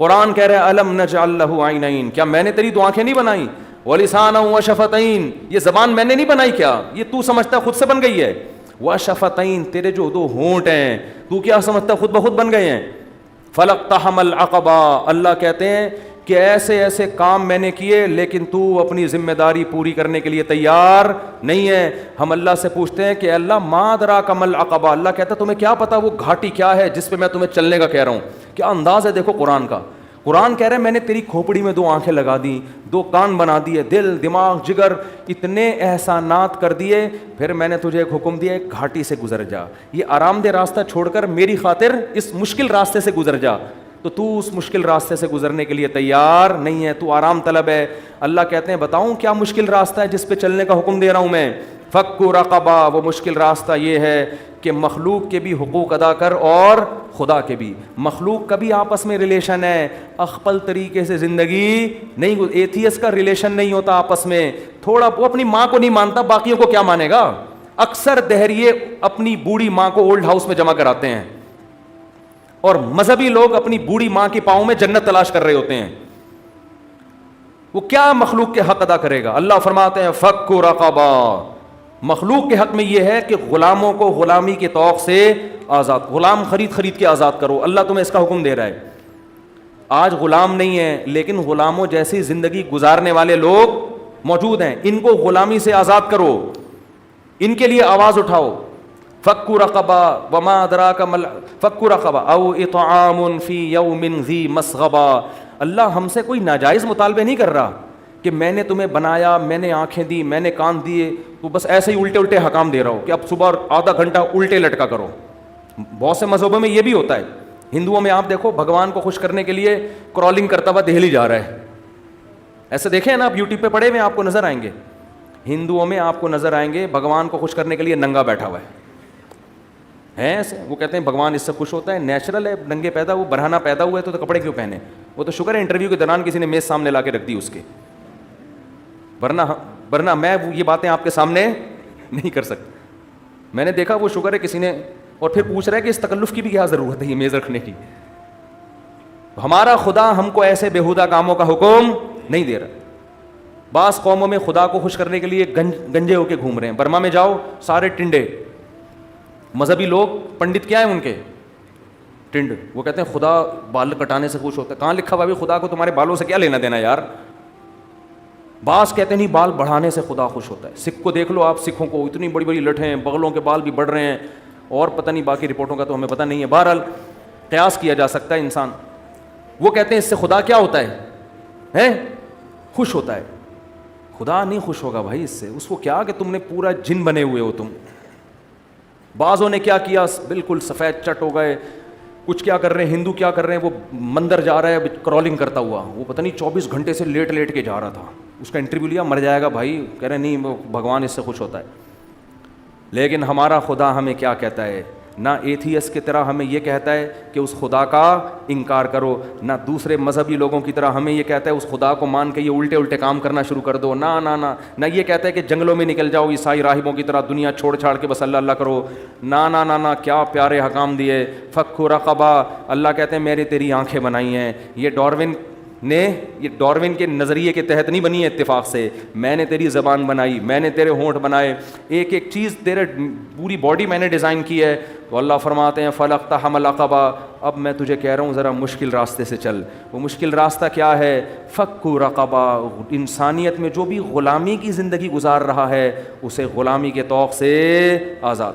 قرآن کہہ رہا ہے الم نجعل لہ عینین، کیا میں نے تیری دو آنکھیں نہیں بنائی، ولسانا وشفتین، یہ زبان میں نے نہیں بنائی کیا، یہ تو سمجھتا خود سے بن گئی ہے، وشفتین، تیرے جو دو ہونٹ ہیں تو کیا سمجھتا خود بخود بن گئے ہیں، فلقتحم العقبہ، اللہ کہتے ہیں کہ ایسے ایسے کام میں نے کیے لیکن تو اپنی ذمہ داری پوری کرنے کے لیے تیار نہیں ہے۔ ہم اللہ سے پوچھتے ہیں کہ اللہ ما ادراک ما العقبہ، اللہ کہتا ہے تمہیں کیا پتا وہ گھاٹی کیا ہے جس پہ میں تمہیں چلنے کا کہہ رہا ہوں۔ کیا انداز ہے دیکھو قرآن کا، قرآن کہہ رہے ہیں میں نے تیری کھوپڑی میں دو آنکھیں لگا دی، دو کان بنا دیے، دل دماغ جگر اتنے احسانات کر دیے، پھر میں نے تجھے ایک حکم دیا ایک گھاٹی سے گزر جا، یہ آرام دہ راستہ چھوڑ کر میری خاطر اس مشکل راستے سے گزر جا، تو اس مشکل راستے سے گزرنے کے لیے تیار نہیں ہے، تو آرام طلب ہے۔ اللہ کہتے ہیں بتاؤں کیا مشکل راستہ ہے جس پہ چلنے کا حکم دے رہا ہوں میں، فک رقبہ، وہ مشکل راستہ یہ ہے کہ مخلوق کے بھی حقوق ادا کر اور خدا کے بھی، مخلوق کا بھی آپس میں ریلیشن ہے، اخپل طریقے سے زندگی نہیں، ایتھیس کا ریلیشن نہیں ہوتا آپس میں، تھوڑا وہ اپنی ماں کو نہیں مانتا باقیوں کو کیا مانے گا، اکثر دہریے اپنی بوڑھی ماں کو اولڈ ہاؤس میں جمع کراتے ہیں، اور مذہبی لوگ اپنی بوڑھی ماں کے پاؤں میں جنت تلاش کر رہے ہوتے ہیں، وہ کیا مخلوق کے حق ادا کرے گا؟ اللہ فرماتے ہیں فک رقبہ، مخلوق کے حق میں یہ ہے کہ غلاموں کو غلامی کے طوق سے آزاد، غلام خرید کے آزاد کرو، اللہ تمہیں اس کا حکم دے رہا ہے۔ آج غلام نہیں ہے لیکن غلاموں جیسی زندگی گزارنے والے لوگ موجود ہیں، ان کو غلامی سے آزاد کرو، ان کے لیے آواز اٹھاؤ۔ فک رقبہ وما ادراک ما فک رقبہ او اطعام فی یوم ذی مسغبہ، اللہ ہم سے کوئی ناجائز مطالبے نہیں کر رہا کہ میں نے تمہیں بنایا، میں نے آنکھیں دی، میں نے کان دیے، تو بس ایسے ہی الٹے حکام دے رہا ہو کہ اب صبح آدھا گھنٹہ الٹے لٹکا کرو۔ بہت سے مذہبوں میں یہ بھی ہوتا ہے، ہندوؤں میں آپ دیکھو بھگوان کو خوش کرنے کے لیے کرالنگ کرتا ہوا دہلی جا رہا ہے، ایسے دیکھیں نا آپ یوٹیوب پہ پڑے ہوئے آپ کو نظر آئیں گے، ہندوؤں میں آپ کو نظر آئیں گے بھگوان کو خوش کرنے کے لیے ننگا بیٹھا ہوا ہے ایسے، وہ کہتے ہیں بھگوان اس سے خوش ہوتا ہے، نیچرل ہے، ننگے پیدا، وہ برہنہ پیدا ہوا ہے تو کپڑے کیوں پہنے، وہ تو شکر ہے انٹرویو کے دوران کسی نے میز سامنے لا کے رکھ دی اس کے، ورنہ میں یہ باتیں آپ کے سامنے نہیں کر سکتا، میں نے دیکھا وہ شکر ہے کسی نے، اور پھر پوچھ رہا ہے کہ اس تکلف کی بھی کیا ضرورت ہے یہ میز رکھنے کی، ہمارا خدا ہم کو ایسے بیہودہ کاموں کا حکم نہیں دے رہا۔ بعض قوموں میں خدا کو خوش کرنے کے لیے گنجے ہو کے گھوم رہے ہیں، برما میں جاؤ سارے ٹنڈے، مذہبی لوگ پنڈت کیا ہیں ان کے ٹنڈ، وہ کہتے ہیں خدا بال کٹانے سے خوش ہوتا ہے، کہاں لکھا ہوا بھی خدا کو تمہارے بالوں سے کیا لینا دینا یار، بعض کہتے ہیں نہیں بال بڑھانے سے خدا خوش ہوتا ہے، سکھ کو دیکھ لو آپ، سکھوں کو اتنی بڑی بڑی لٹیں ہیں، بغلوں کے بال بھی بڑھ رہے ہیں، اور پتہ نہیں باقی رپورٹوں کا تو ہمیں پتہ نہیں ہے، بہرحال قیاس کیا جا سکتا ہے انسان، وہ کہتے ہیں اس سے خدا کیا ہوتا ہے خوش ہوتا ہے، خدا نہیں خوش ہوگا بھائی اس سے، اس کو کیا کہ تم نے پورا جن بنے ہوئے ہو تم۔ بعضوں نے کیا کیا بالکل سفید چٹ ہو گئے، کچھ کیا کر رہے ہیں، ہندو کیا کر رہے ہیں، وہ مندر جا رہا ہے کرالنگ کرتا ہوا، وہ پتہ نہیں 24 گھنٹے سے لیٹ کے جا رہا تھا، اس کا انٹرویو لیا، مر جائے گا بھائی، کہہ رہے نہیں وہ بھگوان اس سے خوش ہوتا ہے۔ لیکن ہمارا خدا ہمیں کیا کہتا ہے، نہ ایتھیس کی طرح ہمیں یہ کہتا ہے کہ اس خدا کا انکار کرو، نہ دوسرے مذہبی لوگوں کی طرح ہمیں یہ کہتا ہے اس خدا کو مان کے یہ الٹے کام کرنا شروع کر دو، نہ یہ کہتا ہے کہ جنگلوں میں نکل جاؤ عیسائی راہبوں کی طرح دنیا چھوڑ چھاڑ کے بس اللہ کرو، نہ کیا پیارے حکام دیے، فک رقبہ، اللہ کہتے ہیں میرے تیری آنکھیں بنائی ہیں، یہ ڈاروین کے نظریے کے تحت نہیں بنی ہے اتفاق سے، میں نے تیری زبان بنائی، میں نے تیرے ہونٹ بنائے، ایک چیز تیرے پوری باڈی میں نے ڈیزائن کی ہے، تو اللہ فرماتے ہیں فلقتحم العقبہ، اب میں تجھے کہہ رہا ہوں ذرا مشکل راستے سے چل، وہ مشکل راستہ کیا ہے، فک رقبہ، انسانیت میں جو بھی غلامی کی زندگی گزار رہا ہے اسے غلامی کے طوق سے آزاد